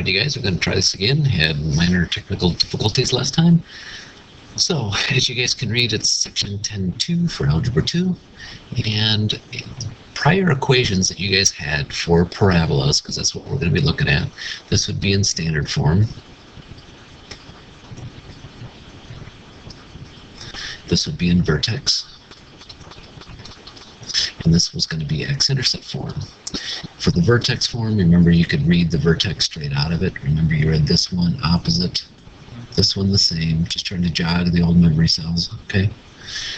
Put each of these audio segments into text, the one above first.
Alright, you guys, we're going to try this again. Had minor technical difficulties last time. So, as you guys can read, it's section 10.2 for Algebra 2. And prior equations that you guys had for parabolas, because that's what we're going to be looking at, this would be in standard form. This would be in vertex. And this was going to be x-intercept form. For the vertex form, remember you could read the vertex straight out of it. Remember you read this one opposite, this one the same, just trying to jog the old memory cells, okay?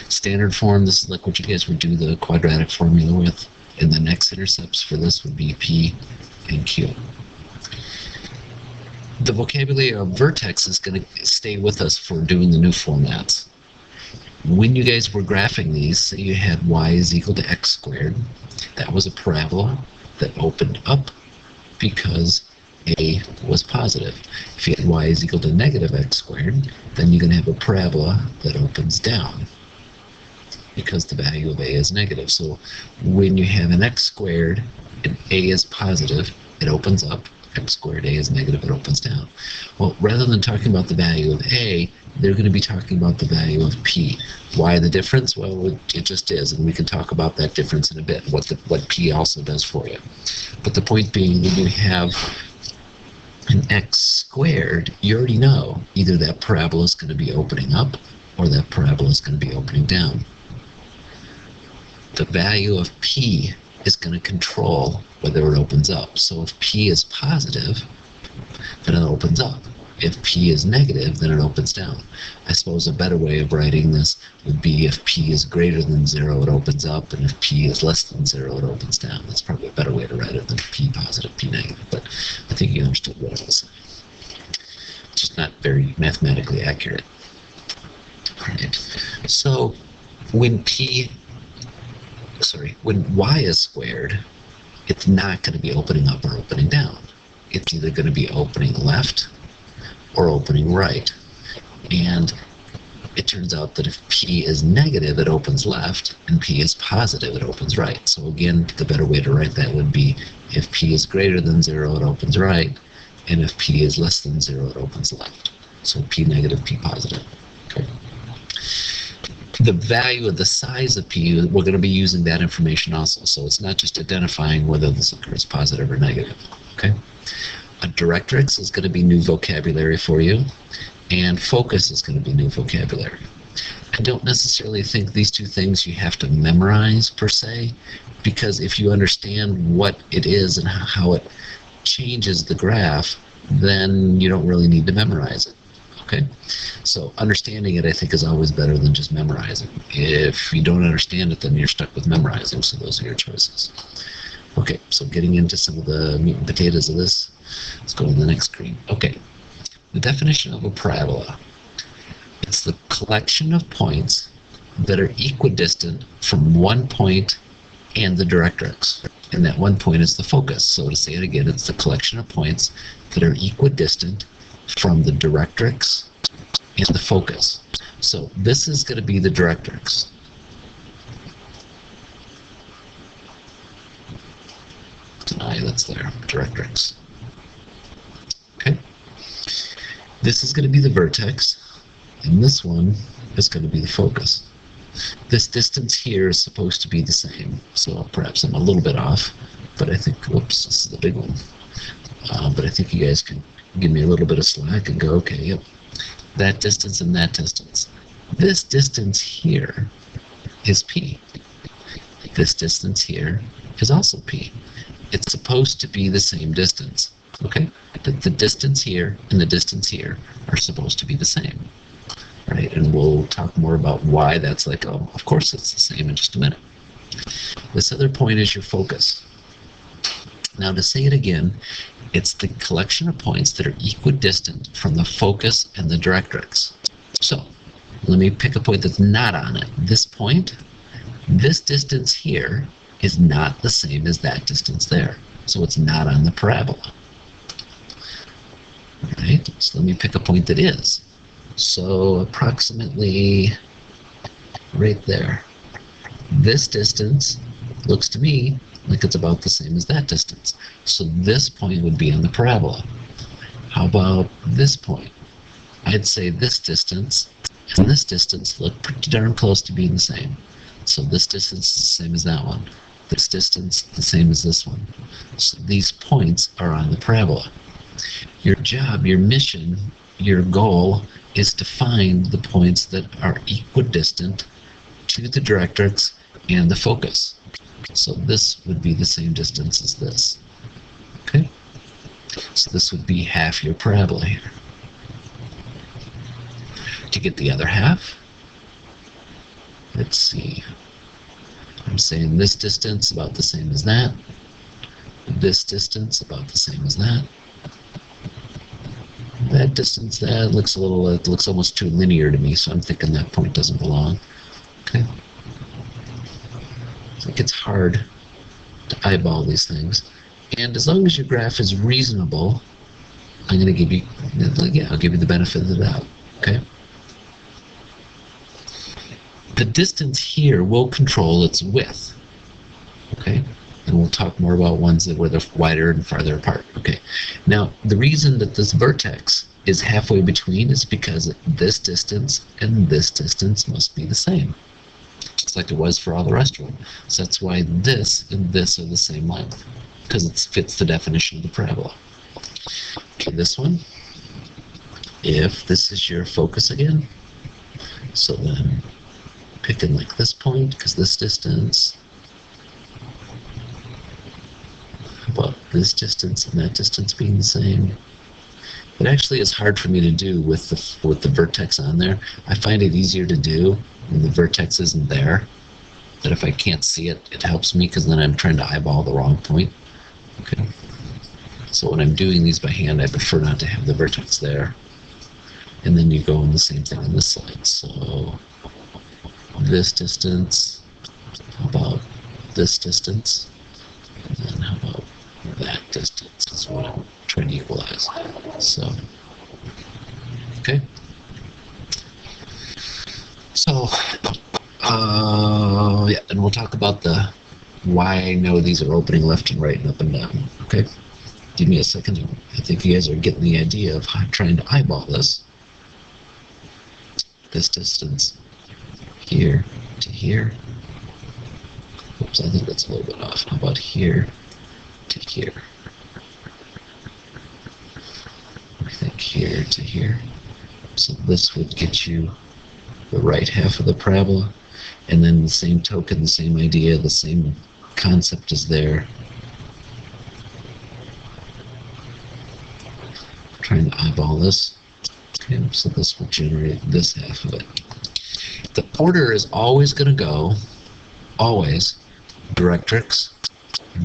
Standard form, this is like what you guys would do the quadratic formula with, and the x-intercepts for this would be P and Q. The vocabulary of vertex is going to stay with us for doing the new formats. When you guys were graphing these, say you had y is equal to x squared. That was a parabola that opened up because a was positive. If you had y is equal to negative x squared, then you're going to have a parabola that opens down because the value of a is negative. So when you have an x squared and a is positive, it opens up. X squared, a is negative, it opens down. Well, rather than talking about the value of a, they're going to be talking about the value of p. Why the difference? Well, it just is, and we can talk about that difference in a bit, what p also does for you. But the point being, when you have an x squared, you already know either that parabola is going to be opening up or that parabola is going to be opening down. The value of p is going to control whether it opens up. So if p is positive, then it opens up. If p is negative, then it opens down. I suppose a better way of writing this would be if p is greater than 0, it opens up, and if p is less than 0, it opens down. That's probably a better way to write it than p positive, p negative, but I think you understood what I was saying. It's just not very mathematically accurate. All right. So when when y is squared, it's not going to be opening up or opening down. It's either going to be opening left or opening right. And it turns out that if p is negative, it opens left, and p is positive, it opens right. So again, the better way to write that would be if p is greater than 0, it opens right, and if p is less than 0, it opens left. So p negative, p positive. Okay. The value of the size of p, we're going to be using that information also. So it's not just identifying whether this occurs positive or negative. Okay. A directrix is going to be new vocabulary for you, and focus is going to be new vocabulary. I don't necessarily think these two things you have to memorize per se, because if you understand what it is and how it changes the graph, then you don't really need to memorize it. Okay? So understanding it, I think, is always better than just memorizing. If you don't understand it, then you're stuck with memorizing, so those are your choices. Okay, so getting into some of the meat and potatoes of this, let's go to the next screen. Okay, the definition of a parabola. It's the collection of points that are equidistant from one point and the directrix. And that one point is the focus. So to say it again, it's the collection of points that are equidistant from the directrix and the focus. So this is going to be the directrix. An I that's there, directrix. Okay. This is going to be the vertex, and this one is going to be the focus. This distance here is supposed to be the same, so perhaps I'm a little bit off, but I think, whoops, this is the big one. But I think you guys can give me a little bit of slack and go, okay, yep, that distance and that distance. This distance here is P. This distance here is also P. It's supposed to be the same distance, okay? The distance here and the distance here are supposed to be the same, right? And we'll talk more about why that's like, oh, of course it's the same in just a minute. This other point is your focus. Now to say it again, it's the collection of points that are equidistant from the focus and the directrix. So let me pick a point that's not on it. This point, this distance here is not the same as that distance there. So it's not on the parabola. Right? So let me pick a point that is. So approximately right there. This distance looks to me like it's about the same as that distance. So this point would be on the parabola. How about this point? I'd say this distance and this distance look pretty darn close to being the same. So this distance is the same as that one. This distance the same as this one. So these points are on the parabola. Your job, your mission, your goal is to find the points that are equidistant to the directrix and the focus. So this would be the same distance as this. Okay? So this would be half your parabola here. To get the other half, let's see. I'm saying this distance about the same as that. This distance about the same as that. That distance, that looks a little, it looks almost too linear to me, so I'm thinking that point doesn't belong. Okay. I think it's hard to eyeball these things. And as long as your graph is reasonable, I'm going to give you, yeah, I'll give you the benefit of the doubt. Okay. The distance here will control its width. Okay. And we'll talk more about ones that where they're wider and farther apart. Okay. Now, the reason that this vertex is halfway between is because this distance and this distance must be the same, just like it was for all the rest of them. So that's why this and this are the same length, because it fits the definition of the parabola. Okay, this one, if this is your focus again, so then picking like this point, because this distance, about this distance and that distance being the same. It actually is hard for me to do with the vertex on there. I find it easier to do when the vertex isn't there. That if I can't see it, it helps me, because then I'm trying to eyeball the wrong point. Okay. So when I'm doing these by hand, I prefer not to have the vertex there. And then you go in the same thing on this side. So this distance, how about this distance? And then how about that distance is what I'm trying to equalize. So, okay. So, yeah, and we'll talk about the why I know these are opening left and right and up and down. Okay. Give me a second. I think you guys are getting the idea of how I'm trying to eyeball this. This distance here to here. Oops, I think that's a little bit off. How about here to here? I think here to here. So this would get you the right half of the parabola, and then the same token, the same idea, the same concept is there. I'm trying to eyeball this. Okay, so this will generate this half of it. The order is always going to go, always, directrix,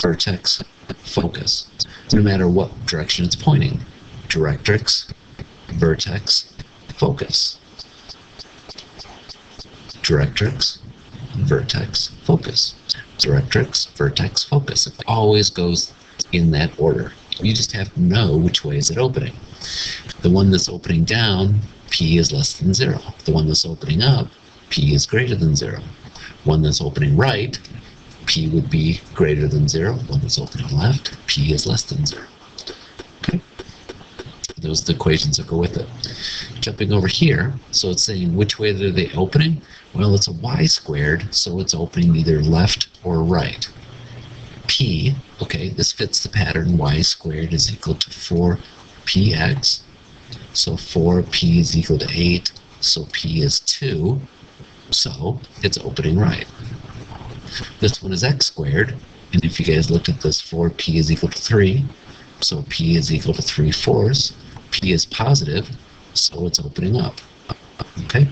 vertex, focus, no matter what direction it's pointing. Directrix, vertex, focus. Directrix, vertex, focus. Directrix, vertex, focus. It always goes in that order. You just have to know which way is it opening. The one that's opening down, P is less than 0. The one that's opening up, P is greater than 0. One that's opening right, P would be greater than 0. One that's opening left, P is less than 0. Okay? Those are the equations that go with it. Jumping over here, so it's saying which way are they opening? Well, it's a y squared, so it's opening either left or right. P, okay, this fits the pattern. Y squared is equal to 4px. So 4p is equal to 8. So p is 2. So it's opening right. This one is x squared. And if you guys looked at this, 4p is equal to 3. So p is equal to 3/4. P is positive. So it's opening up. Okay?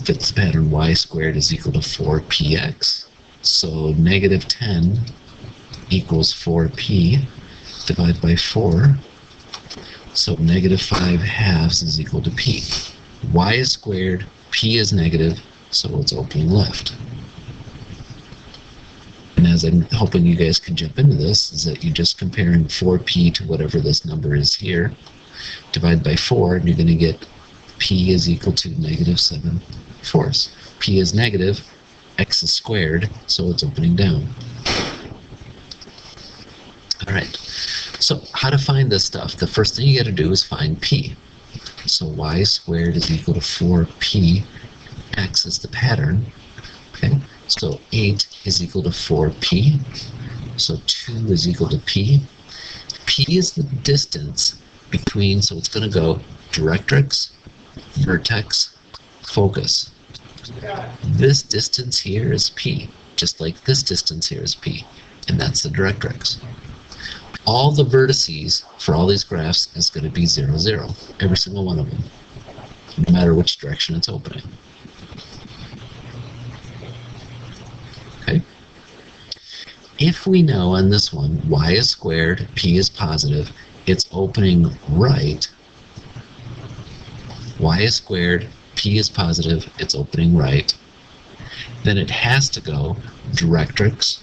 Fits the pattern. Y squared is equal to 4px. So negative 10 equals 4p divided by 4. So negative 5/2 is equal to p. Y is squared, p is negative, so it's opening left. And as I'm hoping you guys can jump into this, is that you're just comparing 4p to whatever this number is here. Divide by 4, and you're going to get p is equal to negative 7/4. P is negative, x is squared, so it's opening down. All right, So how to find this stuff? The first thing you got to do is find p. So y squared is equal to 4p. X is the pattern. Okay, so 8 is equal to 4p. So 2 is equal to p. P is the distance between, so it's going to go directrix, vertex, focus. This distance here is p, just like this distance here is p, and that's the directrix. All the vertices for all these graphs is going to be 0, 0, every single one of them, no matter which direction it's opening. Okay? If we know on this one, y is squared, p is positive, it's opening right, y is squared, p is positive, it's opening right, then it has to go directrix,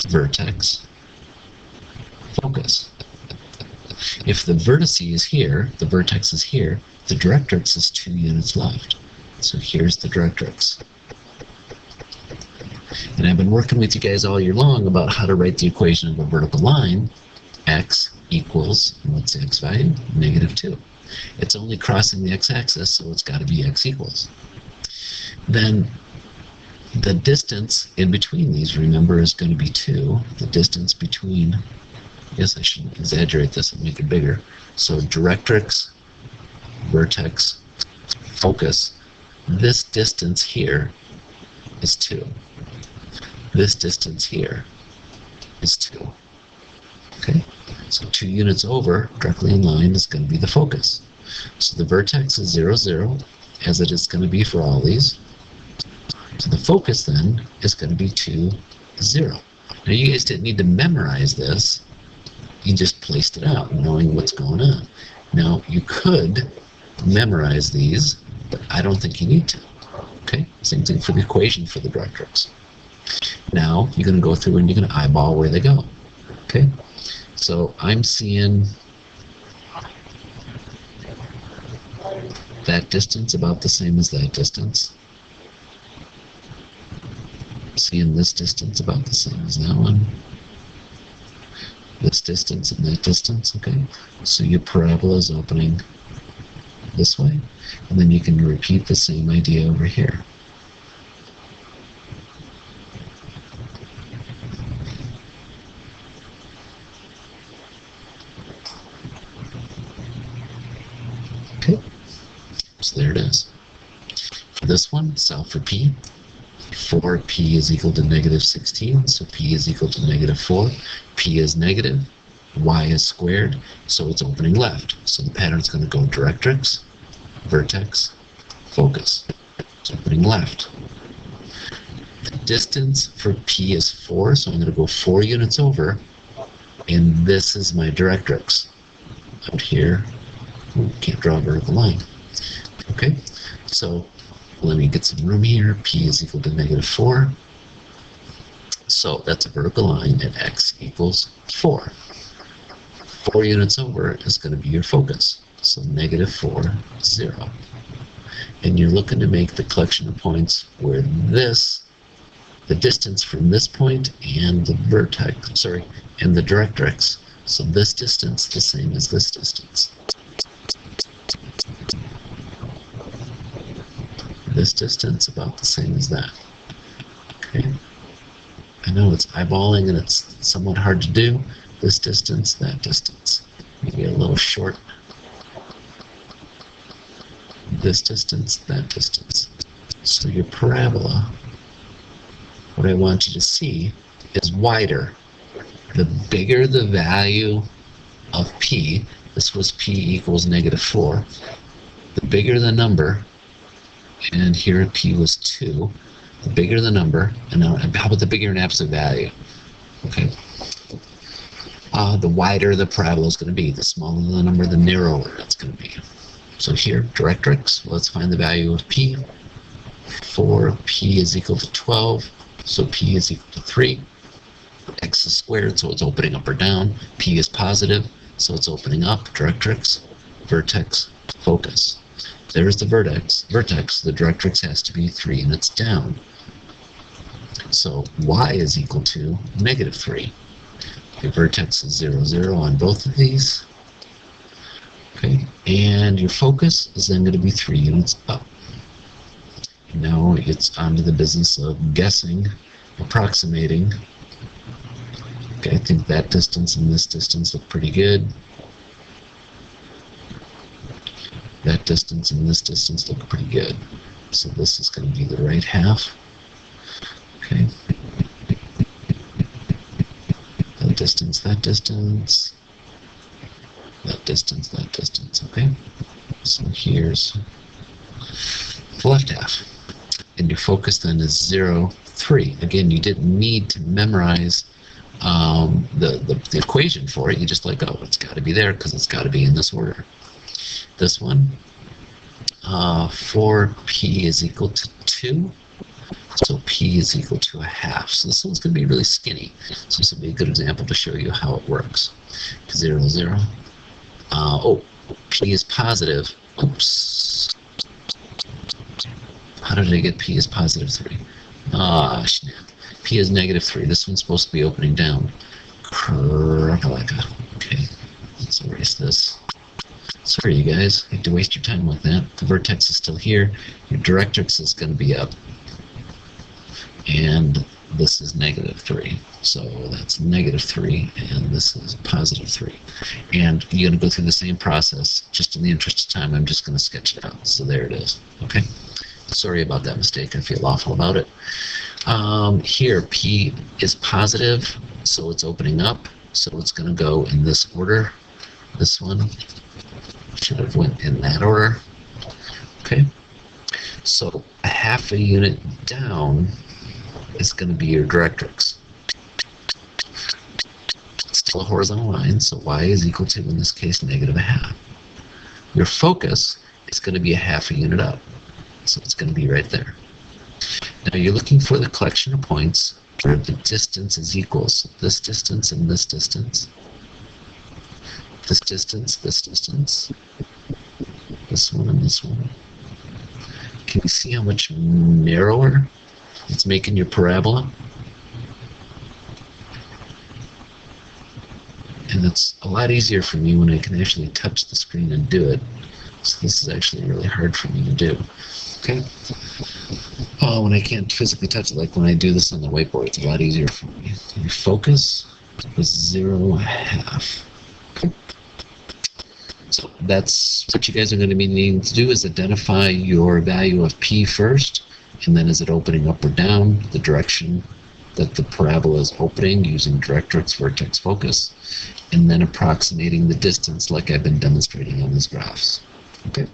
vertex, focus. If the vertex is here, the vertex is here, the directrix is 2 units left. So here's the directrix. And I've been working with you guys all year long about how to write the equation of a vertical line. X equals, what's the x value? -2. It's only crossing the x-axis, so it's got to be x equals. Then the distance in between these, remember, is going to be 2. The distance between, I guess I should exaggerate this and make it bigger. So directrix, vertex, focus. This distance here is 2. This distance here is 2. Okay? So 2 units over, directly in line, is going to be the focus. So the vertex is 0, 0, as it is going to be for all these. So the focus then is going to be 2, 0. Now you guys didn't need to memorize this. You just placed it out, knowing what's going on. Now you could memorize these, but I don't think you need to. Okay? Same thing for the equation for the directrix. Now you're going to go through and you're going to eyeball where they go. Okay? So I'm seeing that distance about the same as that distance. Seeing this distance about the same as that one. This distance and that distance, okay? So your parabola is opening this way, and then you can repeat the same idea over here. Okay, so there it is. For this one, solve for p. 4p is equal to -16, so p is equal to -4. P is negative, y is squared, so it's opening left. So the pattern's going to go directrix, vertex, focus. It's opening left. The distance for p is 4, so I'm going to go 4 units over, and this is my directrix. Out here, can't draw a vertical line. Okay, so let me get some room here. P is equal to -4. So that's a vertical line at x equals 4. 4 units over is going to be your focus. So -4, 0. And you're looking to make the collection of points where this, the distance from this point and the vertex, sorry, and the directrix. So this distance the same as this distance. This distance about the same as that. Okay. I know it's eyeballing and it's somewhat hard to do. This distance, that distance. Maybe a little short. This distance, that distance. So your parabola, what I want you to see, is wider. The bigger the value of p, this was p equals -4, the bigger the number, and here p was 2, the bigger the number, and now how about the bigger in absolute value? Okay. The wider the parabola is going to be, the smaller the number, the narrower it's going to be. So here, directrix, let's find the value of p. 4p is equal to 12, so p is equal to 3. X is squared, so it's opening up or down. P is positive, so it's opening up. Directrix, vertex, focus. There's the vertex. The directrix has to be 3 units down. So y is equal to -3. Your vertex is 0, 0 on both of these. Okay, and your focus is then going to be 3 units up. Now it's onto the business of guessing, approximating. Okay, I think that distance and this distance look pretty good. That distance and this distance look pretty good. So this is going to be the right half. Okay. That distance, that distance. That distance, that distance. Okay. So here's the left half. And your focus then is 0, 3. Again, you didn't need to memorize the equation for it. You just like, oh, it's got to be there because it's got to be in this order. This one, 4p is equal to 2. So p is equal to a half. So this one's going to be really skinny. So this will be a good example to show you how it works. 0, 0. P is positive. Oops. How did I get p is positive 3? Ah, snap. P is negative 3. This one's supposed to be opening down. Okay, let's erase this. Sorry, you guys. I had to waste your time with that. The vertex is still here. Your directrix is going to be up. And this is negative 3. So that's negative 3, and this is positive 3. And you're going to go through the same process. Just in the interest of time, I'm just going to sketch it out. So there it is. Okay? Sorry about that mistake. I feel awful about it. Here, P is positive, so it's opening up. So it's going to go in this order. This one should have went in that order. Okay? So a half a unit down is going to be your directrix. It's still a horizontal line, so y is equal to, in this case, negative a half. Your focus is going to be a half a unit up, so it's going to be right there. Now you're looking for the collection of points where the distance is equal. So this distance and this distance. This distance, this distance. This one and this one. Can you see how much narrower it's making your parabola? And it's a lot easier for me when I can actually touch the screen and do it. So this is actually really hard for me to do. Okay? When I can't physically touch it, like when I do this on the whiteboard, it's a lot easier for me. Your focus is 0, half. So that's what you guys are going to be needing to do, is identify your value of P first, and then is it opening up or down, the direction that the parabola is opening using directrix, vertex, focus, and then approximating the distance like I've been demonstrating on these graphs. Okay.